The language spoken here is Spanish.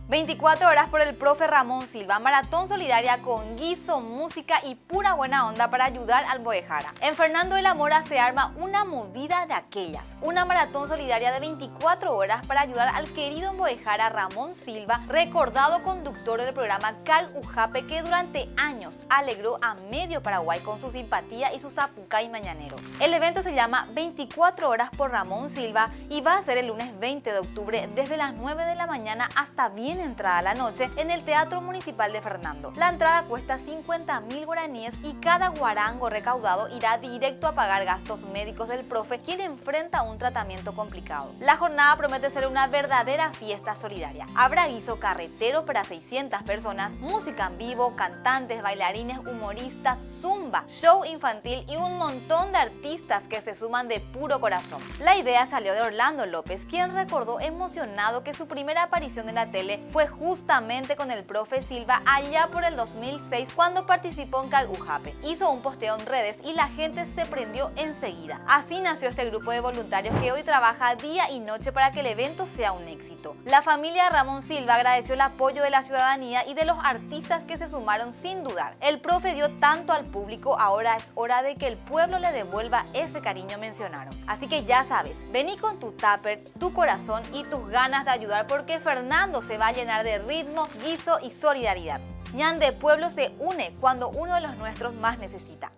24 horas por el profe Ramón Silva, maratón solidaria con guiso, música y pura buena onda para ayudar al Boejara. En Fernando de la Mora se arma una movida de aquellas, una maratón solidaria de 24 horas para ayudar al querido Boejara Ramón Silva, recordado conductor del programa Cal Ujape que durante años alegró a medio Paraguay con su simpatía y su zapucay mañanero. El evento se llama 24 horas por Ramón Silva y va a ser el lunes 20 de octubre desde las 9 de la mañana hasta bien entrada la noche en el Teatro Municipal de Fernando. La entrada cuesta 50.000 guaraníes y cada guarango recaudado irá directo a pagar gastos médicos del profe, quien enfrenta un tratamiento complicado. La jornada promete ser una verdadera fiesta solidaria. Habrá guiso carretero para 600 personas, música en vivo, cantantes, bailarines, humoristas, zumba, show infantil y un montón de artistas que se suman de puro corazón. La idea salió de Orlando López, quien recordó emocionado que su primera aparición en la tele fue justamente con el profe Silva allá por el 2006 cuando participó en Cal Ujape. Hizo un posteo en redes y la gente se prendió enseguida. Así nació este grupo de voluntarios que hoy trabaja día y noche para que el evento sea un éxito. La familia Ramón Silva agradeció el apoyo de la ciudadanía y de los artistas que se sumaron sin dudar. El profe dio tanto al público, ahora es hora de que el pueblo le devuelva ese cariño, mencionaron. Así que ya sabes, vení con tu tupper, tu corazón y tus ganas de ayudar porque Fernando se va a llenar de ritmo, guiso y solidaridad. Ñan de Pueblo se une cuando uno de los nuestros más necesita.